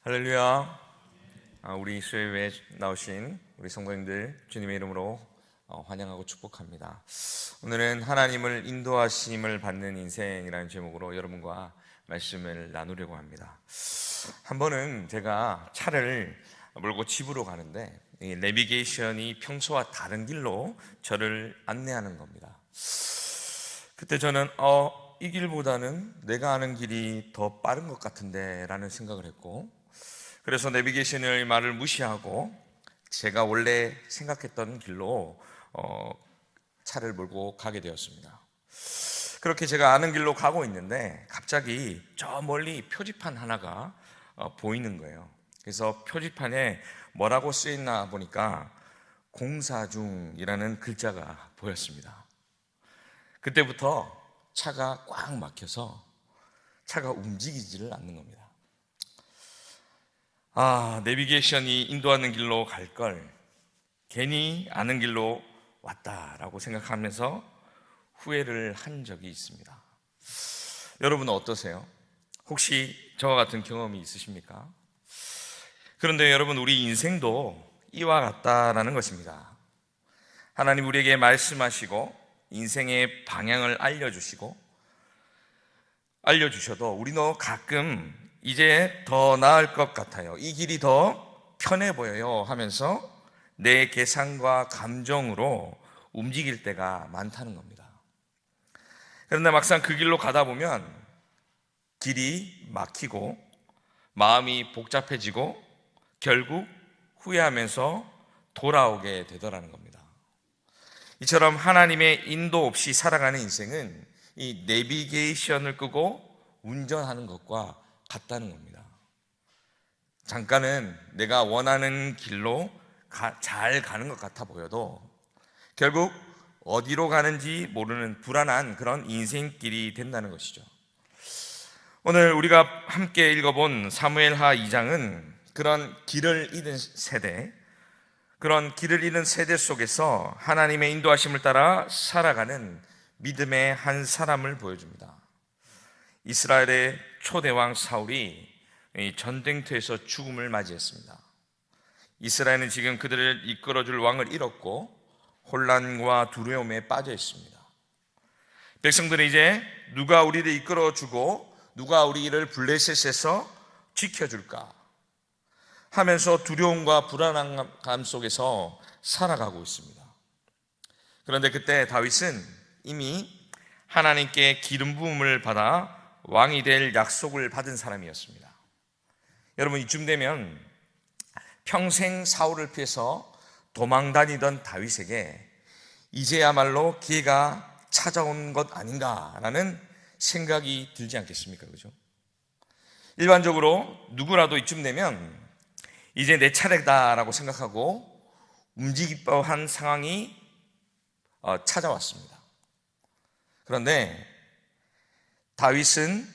할렐루야. 우리 수요일에 나오신 우리 성도님들 주님의 이름으로 환영하고 축복합니다. 오늘은 하나님을 인도하심을 받는 인생이라는 제목으로 여러분과 말씀을 나누려고 합니다. 한 번은 제가 차를 몰고 집으로 가는데 이 내비게이션이 평소와 다른 길로 저를 안내하는 겁니다. 그때 저는 이 길보다는 내가 아는 길이 더 빠른 것 같은데 라는 생각을 했고, 그래서 내비게이션의 말을 무시하고 제가 원래 생각했던 길로 차를 몰고 가게 되었습니다. 그렇게 제가 아는 길로 가고 있는데 갑자기 저 멀리 표지판 하나가 보이는 거예요. 그래서 표지판에 뭐라고 쓰여있나 보니까 공사 중이라는 글자가 보였습니다. 그때부터 차가 꽉 막혀서 차가 움직이지를 않는 겁니다. 내비게이션이 인도하는 길로 갈 걸 괜히 아는 길로 왔다라고 생각하면서 후회를 한 적이 있습니다. 여러분은 어떠세요? 혹시 저와 같은 경험이 있으십니까? 그런데 여러분, 우리 인생도 이와 같다라는 것입니다. 하나님 우리에게 말씀하시고 인생의 방향을 알려주셔도 우리는 가끔 이제 더 나을 것 같아요, 이 길이 더 편해 보여요 하면서 내 계산과 감정으로 움직일 때가 많다는 겁니다. 그런데 막상 그 길로 가다 보면 길이 막히고 마음이 복잡해지고 결국 후회하면서 돌아오게 되더라는 겁니다. 이처럼 하나님의 인도 없이 살아가는 인생은 이 내비게이션을 끄고 운전하는 것과 같다는 겁니다. 잠깐은 내가 원하는 길로 잘 가는 것 같아 보여도 결국 어디로 가는지 모르는 불안한 그런 인생길이 된다는 것이죠. 오늘 우리가 함께 읽어본 사무엘하 2장은 그런 길을 잃은 세대 속에서 하나님의 인도하심을 따라 살아가는 믿음의 한 사람을 보여줍니다. 이스라엘의 초대왕 사울이 전쟁터에서 죽음을 맞이했습니다. 이스라엘은 지금 그들을 이끌어줄 왕을 잃었고 혼란과 두려움에 빠져 있습니다. 백성들은 이제 누가 우리를 이끌어주고 누가 우리를 블레셋에서 지켜줄까 하면서 두려움과 불안감 속에서 살아가고 있습니다. 그런데 그때 다윗은 이미 하나님께 기름 부음을 받아 왕이 될 약속을 받은 사람이었습니다. 여러분, 이쯤 되면 평생 사울을 피해서 도망다니던 다윗에게 이제야말로 기회가 찾아온 것 아닌가라는 생각이 들지 않겠습니까? 그죠? 일반적으로 누구라도 이쯤 되면 이제 내 차례다라고 생각하고 움직일 법한 상황이 찾아왔습니다. 그런데 다윗은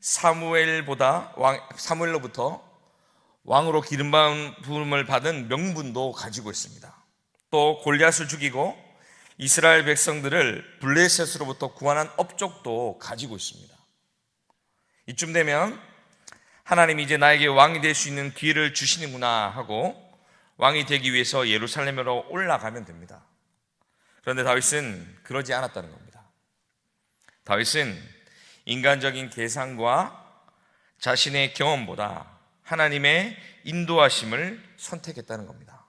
사무엘로부터 왕으로 기름 부음을 받은 명분도 가지고 있습니다. 또 골리앗을 죽이고 이스라엘 백성들을 블레셋으로부터 구원한 업적도 가지고 있습니다. 이쯤 되면 하나님이 이제 나에게 왕이 될 수 있는 기회를 주시는구나 하고 왕이 되기 위해서 예루살렘으로 올라가면 됩니다. 그런데 다윗은 그러지 않았다는 겁니다. 다윗은 인간적인 계산과 자신의 경험보다 하나님의 인도하심을 선택했다는 겁니다.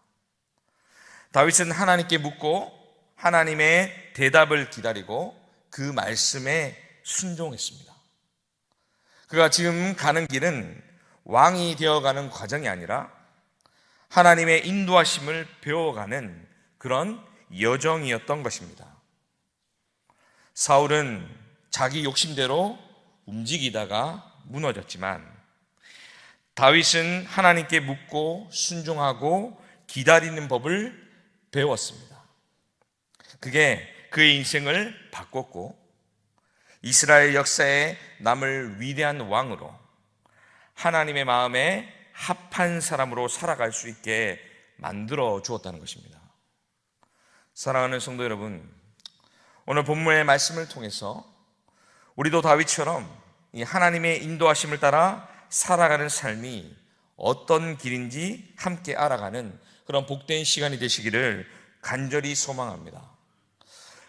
다윗은 하나님께 묻고 하나님의 대답을 기다리고 그 말씀에 순종했습니다. 그가 지금 가는 길은 왕이 되어가는 과정이 아니라 하나님의 인도하심을 배워가는 그런 여정이었던 것입니다. 사울은 자기 욕심대로 움직이다가 무너졌지만 다윗은 하나님께 묻고 순종하고 기다리는 법을 배웠습니다. 그게 그의 인생을 바꿨고 이스라엘 역사에 남을 위대한 왕으로 하나님의 마음에 합한 사람으로 살아갈 수 있게 만들어 주었다는 것입니다. 사랑하는 성도 여러분, 오늘 본문의 말씀을 통해서 우리도 다윗처럼 이 하나님의 인도하심을 따라 살아가는 삶이 어떤 길인지 함께 알아가는 그런 복된 시간이 되시기를 간절히 소망합니다.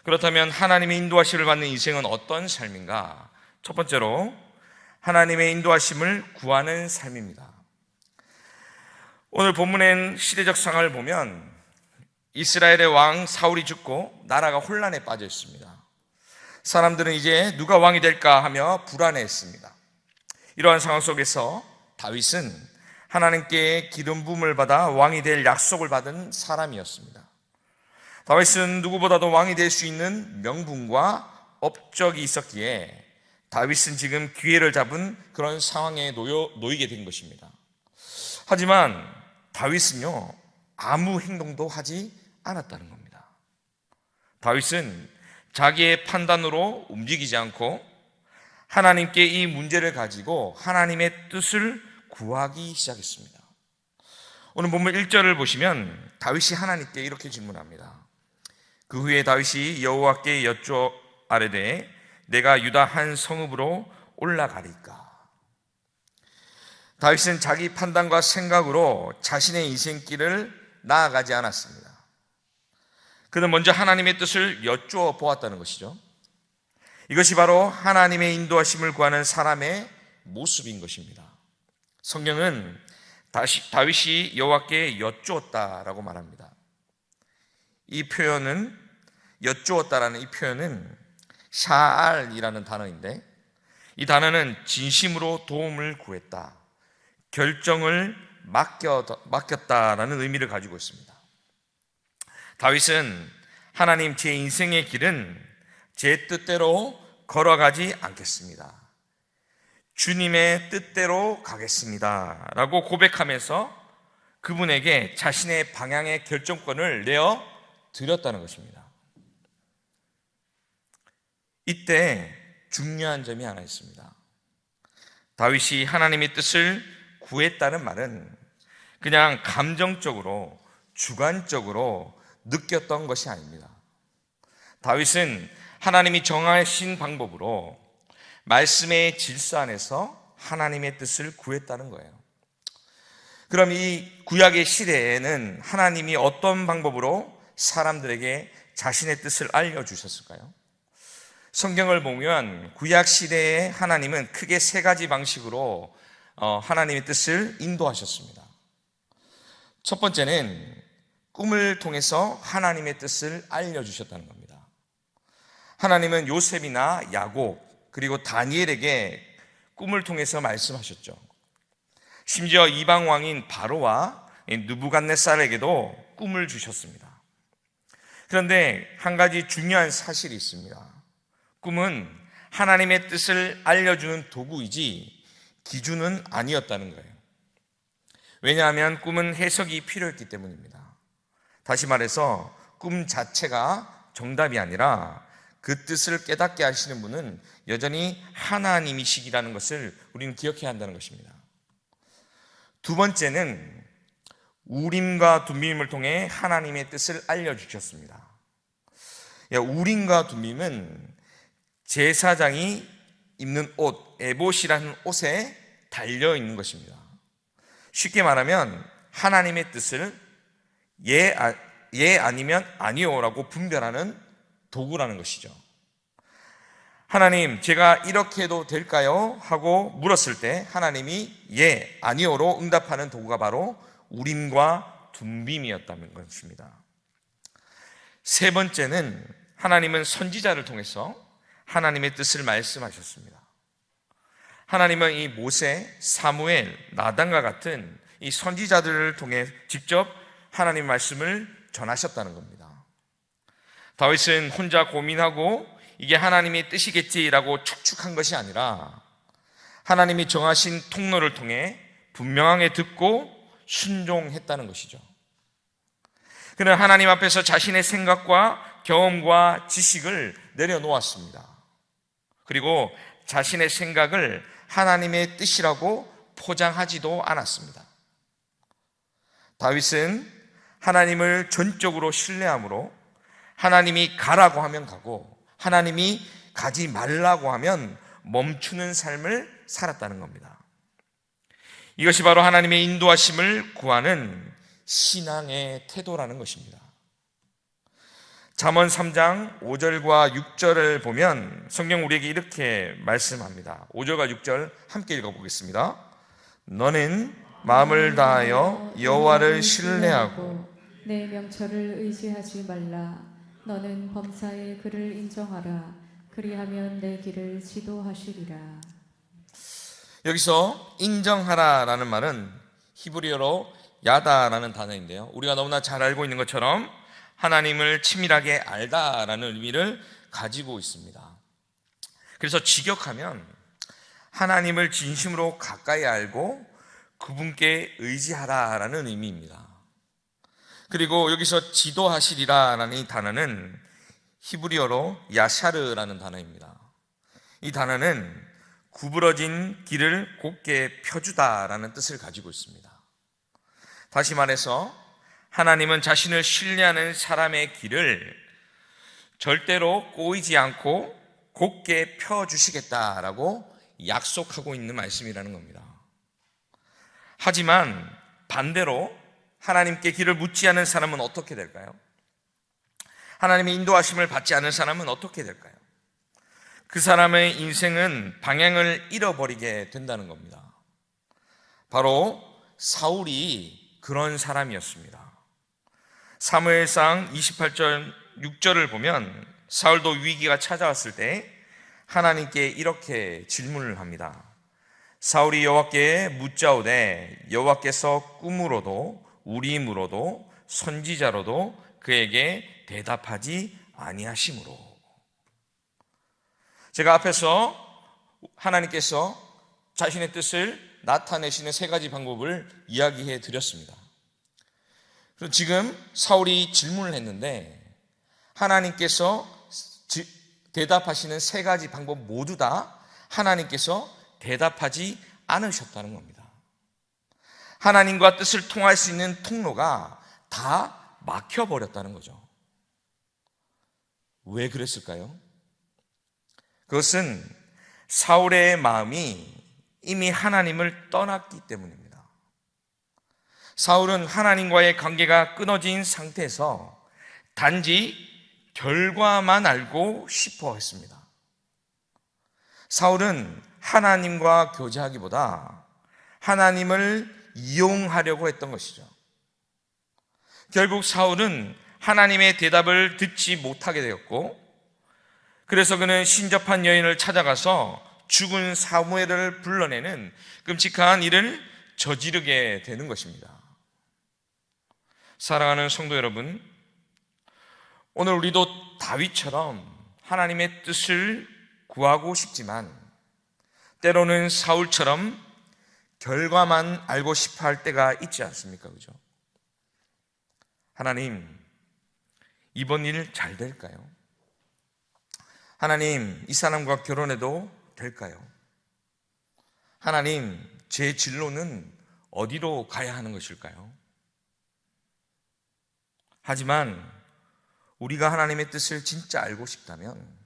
그렇다면 하나님의 인도하심을 받는 인생은 어떤 삶인가? 첫 번째로 하나님의 인도하심을 구하는 삶입니다. 오늘 본문엔 시대적 상황을 보면 이스라엘의 왕 사울이 죽고 나라가 혼란에 빠져 있습니다. 사람들은 이제 누가 왕이 될까 하며 불안해했습니다. 이러한 상황 속에서 다윗은 하나님께 기름 부음을 받아 왕이 될 약속을 받은 사람이었습니다. 다윗은 누구보다도 왕이 될 수 있는 명분과 업적이 있었기에 다윗은 지금 기회를 잡은 그런 상황에 놓이게 된 것입니다. 하지만 다윗은요, 아무 행동도 하지 않았다는 겁니다. 다윗은 자기의 판단으로 움직이지 않고 하나님께 이 문제를 가지고 하나님의 뜻을 구하기 시작했습니다. 오늘 본문 1절을 보시면 다윗이 하나님께 이렇게 질문합니다. 그 후에 다윗이 여호와께 여쭈어 아뢰되 내가 유다 한 성읍으로 올라가리까? 다윗은 자기 판단과 생각으로 자신의 인생길을 나아가지 않았습니다. 그는 먼저 하나님의 뜻을 여쭈어 보았다는 것이죠. 이것이 바로 하나님의 인도하심을 구하는 사람의 모습인 것입니다. 성경은 다윗이 여호와께 여쭈었다라고 말합니다. 이 표현은, 여쭈었다라는 이 표현은 샤알이라는 단어인데, 이 단어는 진심으로 도움을 구했다, 결정을 맡겼다라는 의미를 가지고 있습니다. 다윗은 하나님, 제 인생의 길은 제 뜻대로 걸어가지 않겠습니다. 주님의 뜻대로 가겠습니다 라고 고백하면서 그분에게 자신의 방향의 결정권을 내어 드렸다는 것입니다. 이때 중요한 점이 하나 있습니다. 다윗이 하나님의 뜻을 구했다는 말은 그냥 감정적으로, 주관적으로 느꼈던 것이 아닙니다. 다윗은 하나님이 정하신 방법으로 말씀의 질서 안에서 하나님의 뜻을 구했다는 거예요. 그럼 이 구약의 시대에는 하나님이 어떤 방법으로 사람들에게 자신의 뜻을 알려주셨을까요? 성경을 보면 구약 시대의 하나님은 크게 세 가지 방식으로 하나님의 뜻을 인도하셨습니다. 첫 번째는 꿈을 통해서 하나님의 뜻을 알려주셨다는 겁니다. 하나님은 요셉이나 야곱 그리고 다니엘에게 꿈을 통해서 말씀하셨죠. 심지어 이방 왕인 바로와 느부갓네살에게도 꿈을 주셨습니다. 그런데 한 가지 중요한 사실이 있습니다. 꿈은 하나님의 뜻을 알려주는 도구이지 기준은 아니었다는 거예요. 왜냐하면 꿈은 해석이 필요했기 때문입니다. 다시 말해서 꿈 자체가 정답이 아니라 그 뜻을 깨닫게 하시는 분은 여전히 하나님이시기라는 것을 우리는 기억해야 한다는 것입니다. 두 번째는 우림과 둠밈을 통해 하나님의 뜻을 알려주셨습니다. 우림과 둠밈은 제사장이 입는 옷, 에봇이라는 옷에 달려있는 것입니다. 쉽게 말하면 하나님의 뜻을 예 아니면 아니요라고 분별하는 도구라는 것이죠. 하나님, 제가 이렇게 해도 될까요? 하고 물었을 때 하나님이 예, 아니요로 응답하는 도구가 바로 우림과 둠빔이었다는 것입니다. 세 번째는 하나님은 선지자를 통해서 하나님의 뜻을 말씀하셨습니다. 하나님은 이 모세, 사무엘, 나단과 같은 이 선지자들을 통해 직접 하나님 말씀을 전하셨다는 겁니다. 다윗은 혼자 고민하고 이게 하나님의 뜻이겠지라고 축축한 것이 아니라 하나님이 정하신 통로를 통해 분명하게 듣고 순종했다는 것이죠. 그는 하나님 앞에서 자신의 생각과 경험과 지식을 내려놓았습니다. 그리고 자신의 생각을 하나님의 뜻이라고 포장하지도 않았습니다. 다윗은 하나님을 전적으로 신뢰함으로 하나님이 가라고 하면 가고 하나님이 가지 말라고 하면 멈추는 삶을 살았다는 겁니다. 이것이 바로 하나님의 인도하심을 구하는 신앙의 태도라는 것입니다. 잠언 3장 5절과 6절을 보면 성경 우리에게 이렇게 말씀합니다. 5절과 6절 함께 읽어보겠습니다. 너는 마음을 다하여 여호와를 신뢰하고 내 명철을 의지하지 말라. 너는 범사의 그를 인정하라. 그리하면 내 길을 지도하시리라. 여기서 인정하라라는 말은 히브리어로 야다라는 단어인데요, 우리가 너무나 잘 알고 있는 것처럼 하나님을 치밀하게 알다라는 의미를 가지고 있습니다. 그래서 직역하면 하나님을 진심으로 가까이 알고 그분께 의지하라라는 의미입니다. 그리고 여기서 지도하시리라라는 이 단어는 히브리어로 야샤르라는 단어입니다. 이 단어는 구부러진 길을 곧게 펴주다라는 뜻을 가지고 있습니다. 다시 말해서 하나님은 자신을 신뢰하는 사람의 길을 절대로 꼬이지 않고 곧게 펴주시겠다라고 약속하고 있는 말씀이라는 겁니다. 하지만 반대로 하나님께 길을 묻지 않은 사람은 어떻게 될까요? 하나님의 인도하심을 받지 않은 사람은 어떻게 될까요? 그 사람의 인생은 방향을 잃어버리게 된다는 겁니다. 바로 사울이 그런 사람이었습니다. 사무엘상 28절 6절을 보면 사울도 위기가 찾아왔을 때 하나님께 이렇게 질문을 합니다. 사울이 여호와께 묻자오되 여호와께서 꿈으로도 우림으로도 선지자로도 그에게 대답하지 아니하심으로. 제가 앞에서 하나님께서 자신의 뜻을 나타내시는 세 가지 방법을 이야기해 드렸습니다. 그럼 지금 사울이 질문을 했는데 하나님께서 대답하시는 세 가지 방법 모두 다 하나님께서 대답하지 않으셨다는 겁니다. 하나님과 뜻을 통할 수 있는 통로가 다 막혀버렸다는 거죠. 왜 그랬을까요? 그것은 사울의 마음이 이미 하나님을 떠났기 때문입니다. 사울은 하나님과의 관계가 끊어진 상태에서 단지 결과만 알고 싶어 했습니다. 사울은 하나님과 교제하기보다 하나님을 이용하려고 했던 것이죠. 결국 사울은 하나님의 대답을 듣지 못하게 되었고, 그래서 그는 신접한 여인을 찾아가서 죽은 사무엘을 불러내는 끔찍한 일을 저지르게 되는 것입니다. 사랑하는 성도 여러분, 오늘 우리도 다윗처럼 하나님의 뜻을 구하고 싶지만 때로는 사울처럼 결과만 알고 싶어 할 때가 있지 않습니까? 그죠? 하나님, 이번 일 잘 될까요? 하나님, 이 사람과 결혼해도 될까요? 하나님, 제 진로는 어디로 가야 하는 것일까요? 하지만 우리가 하나님의 뜻을 진짜 알고 싶다면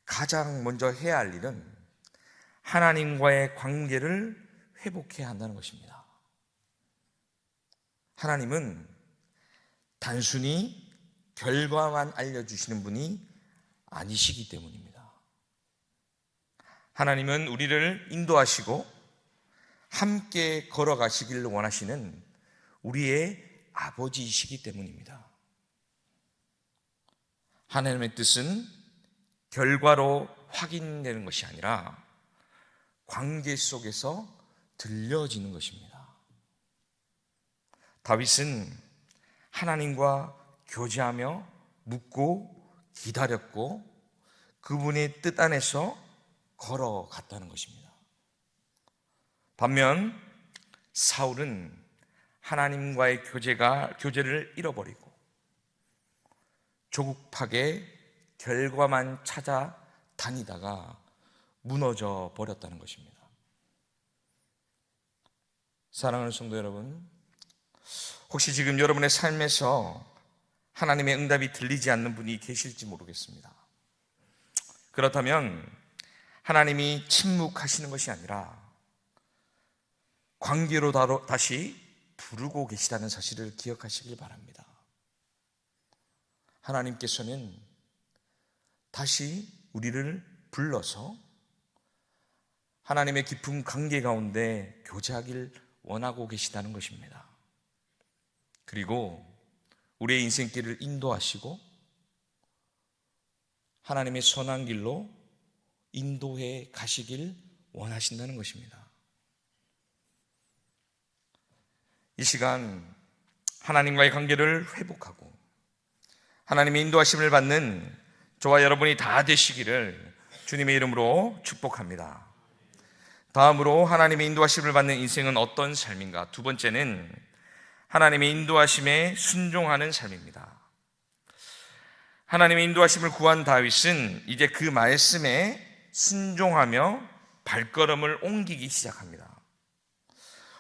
가장 먼저 해야 할 일은 하나님과의 관계를 회복해야 한다는 것입니다. 하나님은 단순히 결과만 알려주시는 분이 아니시기 때문입니다. 하나님은 우리를 인도하시고 함께 걸어가시기를 원하시는 우리의 아버지이시기 때문입니다. 하나님의 뜻은 결과로 확인되는 것이 아니라 관계 속에서 들려지는 것입니다. 다윗은 하나님과 교제하며 묻고 기다렸고 그분의 뜻 안에서 걸어갔다는 것입니다. 반면 사울은 하나님과의 교제를 잃어버리고 조급하게 결과만 찾아 다니다가 무너져 버렸다는 것입니다. 사랑하는 성도 여러분, 혹시 지금 여러분의 삶에서 하나님의 응답이 들리지 않는 분이 계실지 모르겠습니다. 그렇다면 하나님이 침묵하시는 것이 아니라 관계로 다시 부르고 계시다는 사실을 기억하시길 바랍니다. 하나님께서는 다시 우리를 불러서 하나님의 깊은 관계 가운데 교제하길 원하고 계시다는 것입니다. 그리고 우리의 인생길을 인도하시고 하나님의 선한 길로 인도해 가시길 원하신다는 것입니다. 이 시간 하나님과의 관계를 회복하고 하나님의 인도하심을 받는 저와 여러분이 다 되시기를 주님의 이름으로 축복합니다. 다음으로 하나님의 인도하심을 받는 인생은 어떤 삶인가? 두 번째는 하나님의 인도하심에 순종하는 삶입니다. 하나님의 인도하심을 구한 다윗은 이제 그 말씀에 순종하며 발걸음을 옮기기 시작합니다.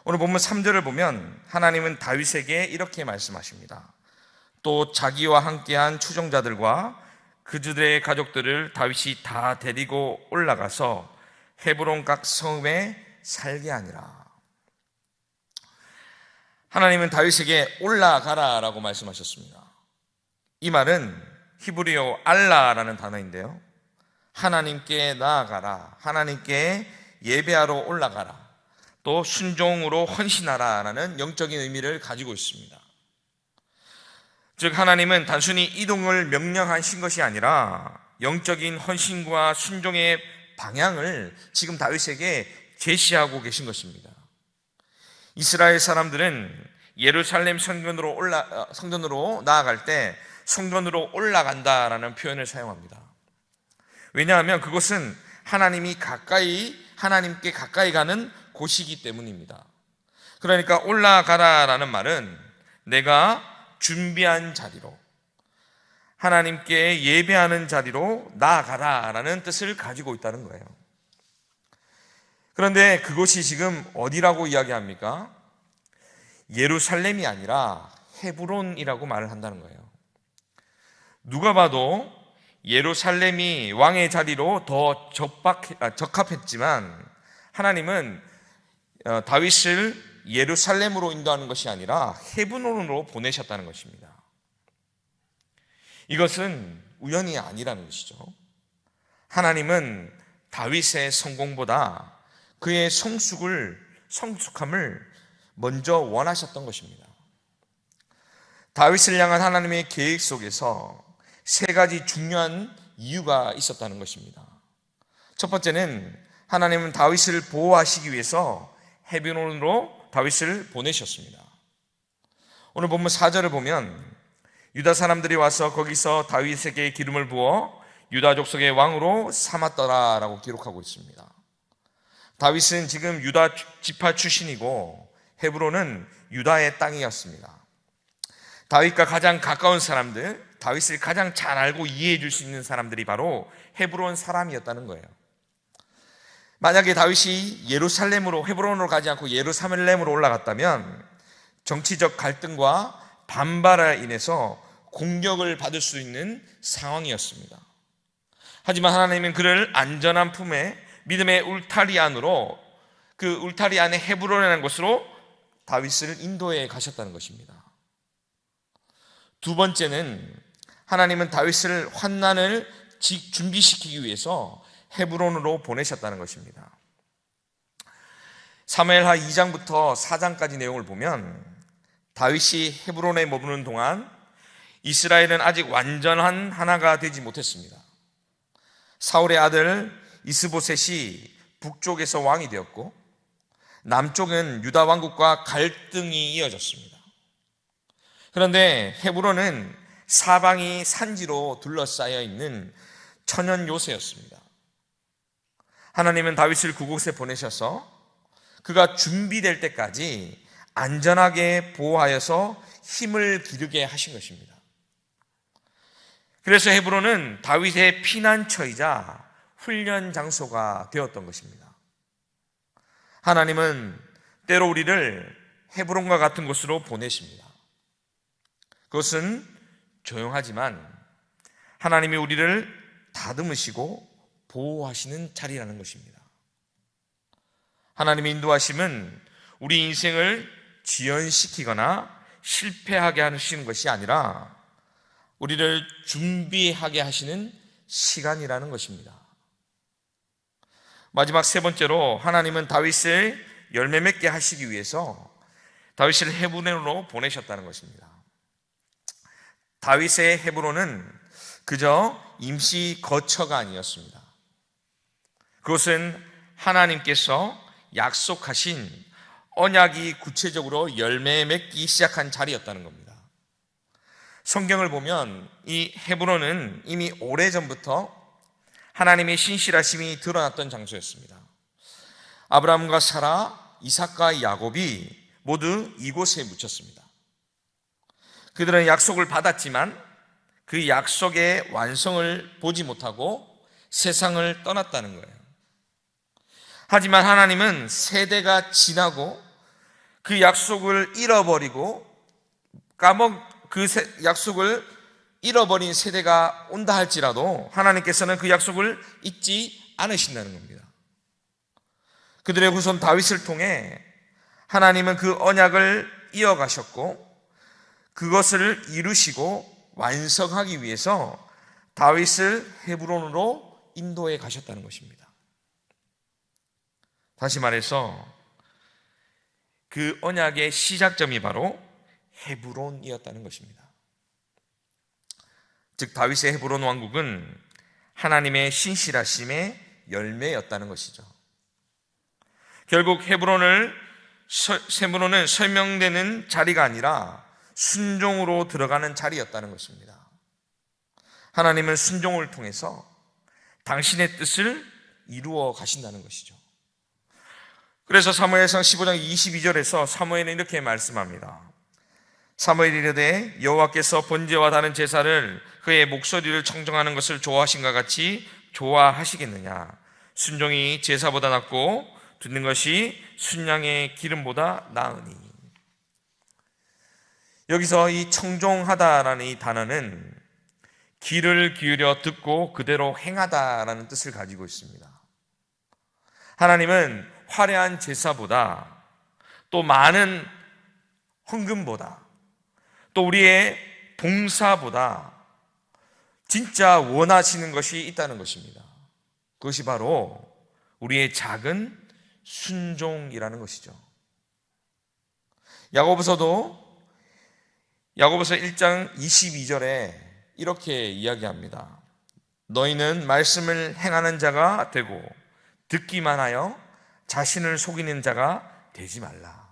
오늘 본문 3절을 보면 하나님은 다윗에게 이렇게 말씀하십니다. 또 자기와 함께한 추종자들과 그들의 가족들을 다윗이 다 데리고 올라가서 헤브론 각 성읍에 살게 하니라. 하나님은 다윗에게 올라가라라고 말씀하셨습니다. 이 말은 히브리어 알라라는 단어인데요, 하나님께 나아가라, 하나님께 예배하러 올라가라, 또 순종으로 헌신하라라는 영적인 의미를 가지고 있습니다. 즉 하나님은 단순히 이동을 명령하신 것이 아니라 영적인 헌신과 순종의 방향을 지금 다윗에게 제시하고 계신 것입니다. 이스라엘 사람들은 예루살렘 성전으로 나아갈 때 성전으로 올라간다라는 표현을 사용합니다. 왜냐하면 그것은 하나님께 가까이 가는 곳이기 때문입니다. 그러니까 올라가라라는 말은 내가 준비한 자리로, 하나님께 예배하는 자리로 나아가라라는 뜻을 가지고 있다는 거예요. 그런데 그곳이 지금 어디라고 이야기합니까? 예루살렘이 아니라 헤브론이라고 말을 한다는 거예요. 누가 봐도 예루살렘이 왕의 자리로 더 적합했지만 하나님은 다윗을 예루살렘으로 인도하는 것이 아니라 헤브론으로 보내셨다는 것입니다. 이것은 우연이 아니라는 것이죠. 하나님은 다윗의 성공보다 그의 성숙함을 먼저 원하셨던 것입니다. 다윗을 향한 하나님의 계획 속에서 세 가지 중요한 이유가 있었다는 것입니다. 첫 번째는 하나님은 다윗을 보호하시기 위해서 헤브론으로 다윗을 보내셨습니다. 오늘 본문 4절을 보면 유다 사람들이 와서 거기서 다윗에게 기름을 부어 유다 족속의 왕으로 삼았더라라고 기록하고 있습니다. 다윗은 지금 유다 지파 출신이고 헤브론은 유다의 땅이었습니다. 다윗과 가장 가까운 사람들, 다윗을 가장 잘 알고 이해해 줄 수 있는 사람들이 바로 헤브론 사람이었다는 거예요. 만약에 다윗이 헤브론으로 가지 않고 예루살렘으로 올라갔다면 정치적 갈등과 반발에 인해서 공격을 받을 수 있는 상황이었습니다. 하지만 하나님은 그를 안전한 품에 믿음의 울타리 안으로, 그 울타리 안에 헤브론이라는 곳으로 다윗을 인도해 가셨다는 것입니다. 두 번째는 하나님은 다윗을 환난을 준비시키기 위해서 헤브론으로 보내셨다는 것입니다. 사무엘하 2장부터 4장까지 내용을 보면 다윗이 헤브론에 머무는 동안 이스라엘은 아직 완전한 하나가 되지 못했습니다. 사울의 아들 이스보셋이 북쪽에서 왕이 되었고 남쪽은 유다 왕국과 갈등이 이어졌습니다. 그런데 헤브론은 사방이 산지로 둘러싸여 있는 천연 요새였습니다. 하나님은 다윗을 그곳에 보내셔서 그가 준비될 때까지 안전하게 보호하여서 힘을 기르게 하신 것입니다. 그래서 헤브론은 다윗의 피난처이자 훈련 장소가 되었던 것입니다. 하나님은 때로 우리를 헤브론과 같은 곳으로 보내십니다. 그것은 조용하지만 하나님이 우리를 다듬으시고 보호하시는 자리라는 것입니다. 하나님의 인도하심은 우리 인생을 지연시키거나 실패하게 하시는 것이 아니라 우리를 준비하게 하시는 시간이라는 것입니다. 마지막 세 번째로 하나님은 다윗을 열매 맺게 하시기 위해서 다윗을 헤브론으로 보내셨다는 것입니다. 다윗의 헤브론은 그저 임시 거처가 아니었습니다. 그것은 하나님께서 약속하신 언약이 구체적으로 열매 맺기 시작한 자리였다는 겁니다. 성경을 보면 이 헤브론은 이미 오래전부터 하나님의 신실하심이 드러났던 장소였습니다. 아브라함과 사라, 이삭과 야곱이 모두 이곳에 묻혔습니다. 그들은 약속을 받았지만 그 약속의 완성을 보지 못하고 세상을 떠났다는 거예요. 하지만 하나님은 세대가 지나고 그 약속을 잃어버리고 약속을 잃어버린 세대가 온다 할지라도 하나님께서는 그 약속을 잊지 않으신다는 겁니다. 그들의 후손 다윗을 통해 하나님은 그 언약을 이어가셨고 그것을 이루시고 완성하기 위해서 다윗을 헤브론으로 인도해 가셨다는 것입니다. 다시 말해서 그 언약의 시작점이 바로 헤브론이었다는 것입니다. 즉 다윗의 헤브론 왕국은 하나님의 신실하심의 열매였다는 것이죠. 결국 헤브론은 설명되는 자리가 아니라 순종으로 들어가는 자리였다는 것입니다. 하나님은 순종을 통해서 당신의 뜻을 이루어 가신다는 것이죠. 그래서 사무엘상 15장 22절에서 사무엘은 이렇게 말씀합니다. 사무엘이 이르되 여호와께서 번제와 다른 제사를 그의 목소리를 청정하는 것을 좋아하신가 같이 좋아하시겠느냐. 순종이 제사보다 낫고 듣는 것이 순양의 기름보다 나으니. 여기서 이 청종하다라는 이 단어는 귀를 기울여 듣고 그대로 행하다라는 뜻을 가지고 있습니다. 하나님은 화려한 제사보다 또 많은 헌금보다 또 우리의 봉사보다 진짜 원하시는 것이 있다는 것입니다. 그것이 바로 우리의 작은 순종이라는 것이죠. 야고보서 1장 22절에 이렇게 이야기합니다. 너희는 말씀을 행하는 자가 되고 듣기만 하여 자신을 속이는 자가 되지 말라.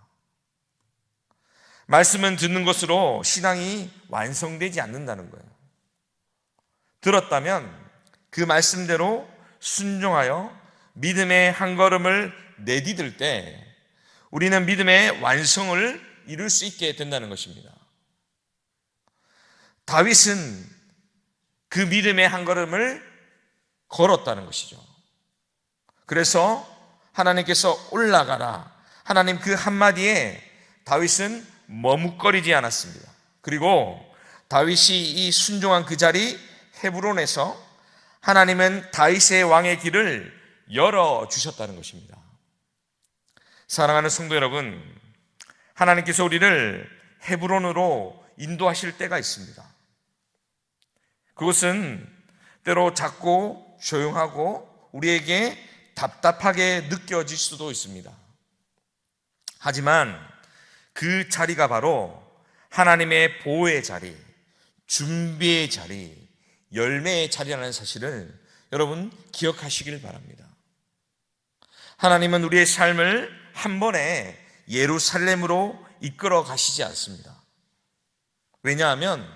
말씀은 듣는 것으로 신앙이 완성되지 않는다는 거예요. 들었다면 그 말씀대로 순종하여 믿음의 한 걸음을 내디딜 때 우리는 믿음의 완성을 이룰 수 있게 된다는 것입니다. 다윗은 그 믿음의 한 걸음을 걸었다는 것이죠. 그래서 하나님께서 올라가라. 하나님 그 한마디에 다윗은 머뭇거리지 않았습니다. 그리고 다윗이 이 순종한 그 자리 헤브론에서 하나님은 다윗의 왕의 길을 열어주셨다는 것입니다. 사랑하는 성도 여러분, 하나님께서 우리를 헤브론으로 인도하실 때가 있습니다. 그것은 때로 작고 조용하고 우리에게 답답하게 느껴질 수도 있습니다. 하지만 그 자리가 바로 하나님의 보호의 자리, 준비의 자리, 열매의 자리라는 사실을 여러분 기억하시길 바랍니다. 하나님은 우리의 삶을 한 번에 예루살렘으로 이끌어 가시지 않습니다. 왜냐하면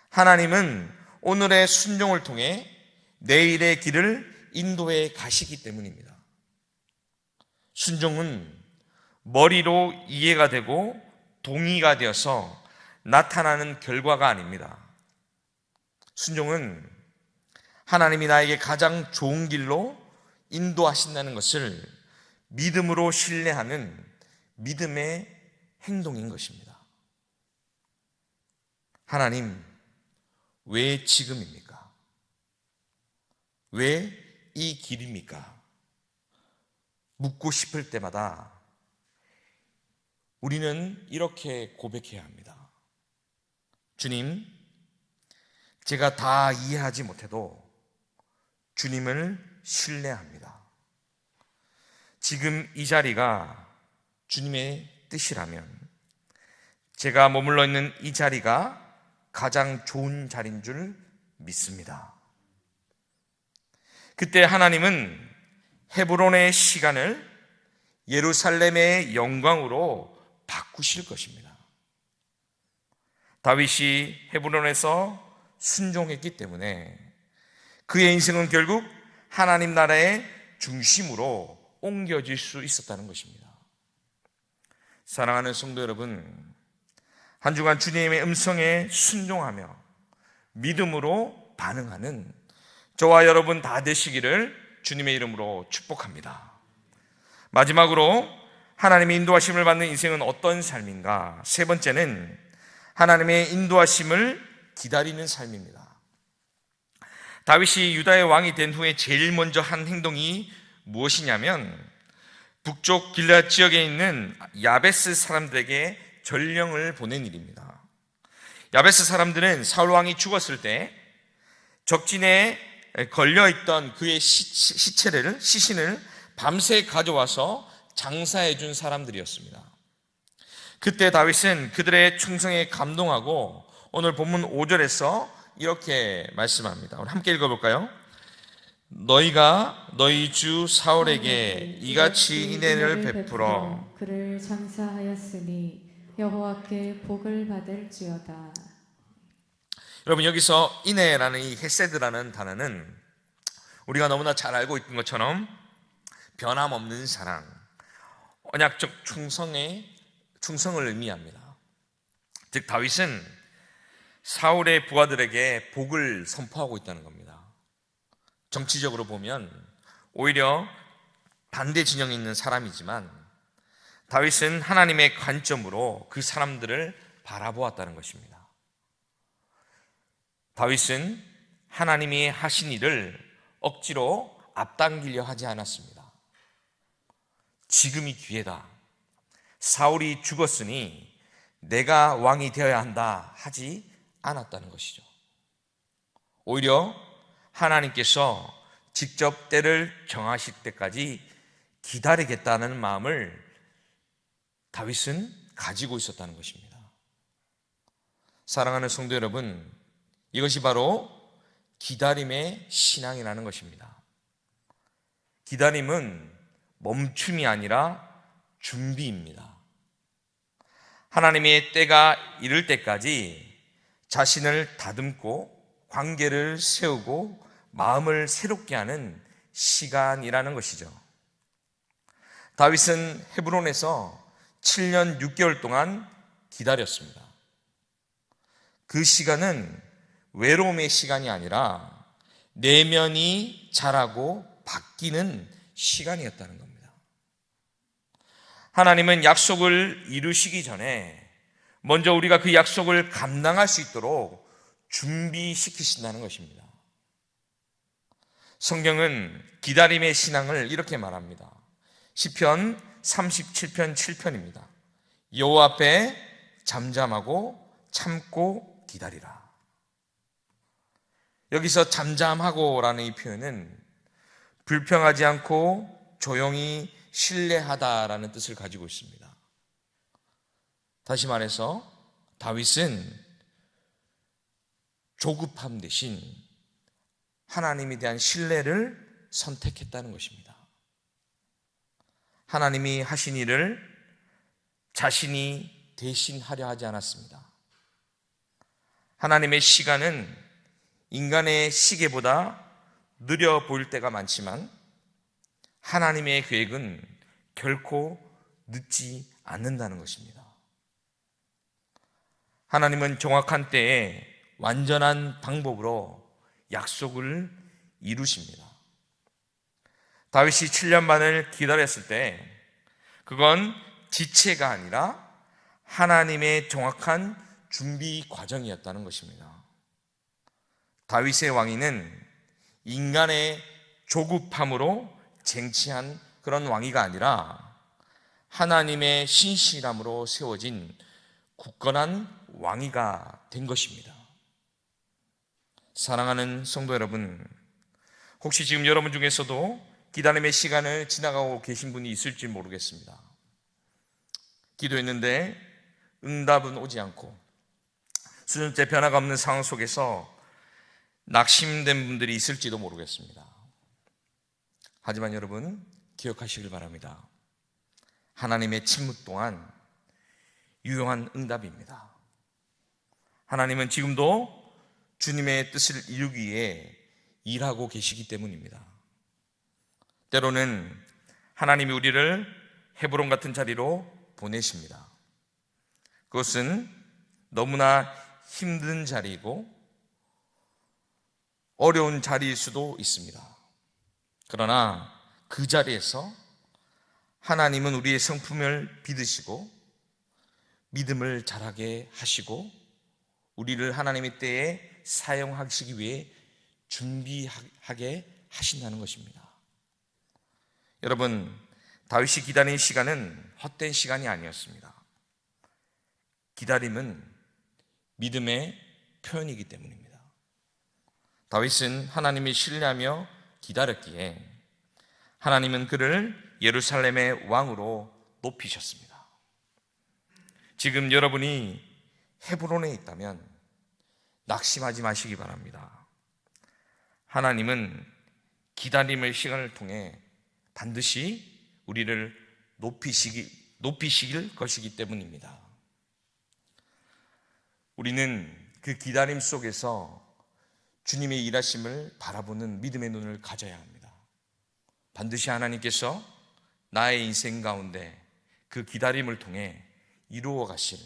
하나님은 오늘의 순종을 통해 내일의 길을 인도해 가시기 때문입니다. 순종은 머리로 이해가 되고 동의가 되어서 나타나는 결과가 아닙니다. 순종은 하나님이 나에게 가장 좋은 길로 인도하신다는 것을 믿음으로 신뢰하는 믿음의 행동인 것입니다. 하나님, 왜 지금입니까? 왜 이 길입니까? 묻고 싶을 때마다 우리는 이렇게 고백해야 합니다. 주님, 제가 다 이해하지 못해도 주님을 신뢰합니다. 지금 이 자리가 주님의 뜻이라면 제가 머물러 있는 이 자리가 가장 좋은 자리인 줄 믿습니다. 그때 하나님은 헤브론의 시간을 예루살렘의 영광으로 바꾸실 것입니다. 다윗이 헤브론에서 순종했기 때문에 그의 인생은 결국 하나님 나라의 중심으로 옮겨질 수 있었다는 것입니다. 사랑하는 성도 여러분, 한 주간 주님의 음성에 순종하며 믿음으로 반응하는 저와 여러분 다 되시기를 주님의 이름으로 축복합니다. 마지막으로 하나님의 인도하심을 받는 인생은 어떤 삶인가? 세 번째는 하나님의 인도하심을 기다리는 삶입니다. 다윗이 유다의 왕이 된 후에 제일 먼저 한 행동이 무엇이냐면 북쪽 길앗 지역에 있는 야베스 사람들에게 전령을 보낸 일입니다. 야베스 사람들은 사울 왕이 죽었을 때 적진에 걸려있던 그의 시신을 밤새 가져와서 장사해 준 사람들이었습니다. 그때 다윗은 그들의 충성에 감동하고 오늘 본문 5절에서 이렇게 말씀합니다. 우리 함께 읽어볼까요? 너희가 너희 주 사울에게 이같이 인애를 베풀어 그를 장사하였으니 여호와께 복을 받을지어다. 여러분, 여기서 인애라는 이 헤세드라는 단어는 우리가 너무나 잘 알고 있는 것처럼 변함없는 사랑, 언약적 충성을 의미합니다. 즉 다윗은 사울의 부하들에게 복을 선포하고 있다는 겁니다. 정치적으로 보면 오히려 반대 진영에 있는 사람이지만 다윗은 하나님의 관점으로 그 사람들을 바라보았다는 것입니다. 다윗은 하나님이 하신 일을 억지로 앞당기려 하지 않았습니다. 지금이 기회다. 사울이 죽었으니 내가 왕이 되어야 한다 하지 않았다는 것이죠. 오히려 하나님께서 직접 때를 정하실 때까지 기다리겠다는 마음을 다윗은 가지고 있었다는 것입니다. 사랑하는 성도 여러분, 이것이 바로 기다림의 신앙이라는 것입니다. 기다림은 멈춤이 아니라 준비입니다. 하나님의 때가 이를 때까지 자신을 다듬고 관계를 세우고 마음을 새롭게 하는 시간이라는 것이죠. 다윗은 헤브론에서 7년 6개월 동안 기다렸습니다. 그 시간은 외로움의 시간이 아니라 내면이 자라고 바뀌는 시간이었다는 겁니다. 하나님은 약속을 이루시기 전에 먼저 우리가 그 약속을 감당할 수 있도록 준비시키신다는 것입니다. 성경은 기다림의 신앙을 이렇게 말합니다. 시편 37편 7편입니다. 여호와 앞에 잠잠하고 참고 기다리라. 여기서 잠잠하고라는 이 표현은 불평하지 않고 조용히 신뢰하다라는 뜻을 가지고 있습니다. 다시 말해서 다윗은 조급함 대신 하나님에 대한 신뢰를 선택했다는 것입니다. 하나님이 하신 일을 자신이 대신하려 하지 않았습니다. 하나님의 시간은 인간의 시계보다 느려 보일 때가 많지만 하나님의 계획은 결코 늦지 않는다는 것입니다. 하나님은 정확한 때에 완전한 방법으로 약속을 이루십니다. 다윗이 7년 반을 기다렸을 때 그건 지체가 아니라 하나님의 정확한 준비 과정이었다는 것입니다. 다윗의 왕위는 인간의 조급함으로 쟁취한 그런 왕위가 아니라 하나님의 신실함으로 세워진 굳건한 왕위가 된 것입니다. 사랑하는 성도 여러분, 혹시 지금 여러분 중에서도 기다림의 시간을 지나가고 계신 분이 있을지 모르겠습니다. 기도했는데 응답은 오지 않고 수년째 변화가 없는 상황 속에서 낙심된 분들이 있을지도 모르겠습니다. 하지만 여러분, 기억하시길 바랍니다. 하나님의 침묵 동안 유용한 응답입니다. 하나님은 지금도 주님의 뜻을 이루기 위해 일하고 계시기 때문입니다. 때로는 하나님이 우리를 헤브론 같은 자리로 보내십니다. 그것은 너무나 힘든 자리이고 어려운 자리일 수도 있습니다. 그러나 그 자리에서 하나님은 우리의 성품을 빚으시고 믿음을 자라게 하시고 우리를 하나님의 때에 사용하시기 위해 준비하게 하신다는 것입니다. 여러분, 다윗이 기다린 시간은 헛된 시간이 아니었습니다. 기다림은 믿음의 표현이기 때문입니다. 다윗은 하나님을 신뢰하며 기다렸기에 하나님은 그를 예루살렘의 왕으로 높이셨습니다. 지금 여러분이 헤브론에 있다면 낙심하지 마시기 바랍니다. 하나님은 기다림의 시간을 통해 반드시 우리를 높이시길 것이기 때문입니다. 우리는 그 기다림 속에서 주님의 일하심을 바라보는 믿음의 눈을 가져야 합니다. 반드시 하나님께서 나의 인생 가운데 그 기다림을 통해 이루어 가실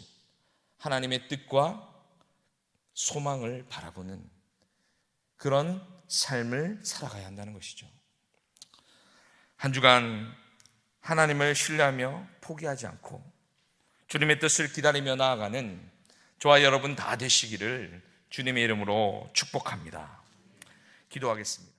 하나님의 뜻과 소망을 바라보는 그런 삶을 살아가야 한다는 것이죠. 한 주간 하나님을 신뢰하며 포기하지 않고 주님의 뜻을 기다리며 나아가는 저와 여러분 다 되시기를 주님의 이름으로 축복합니다. 기도하겠습니다.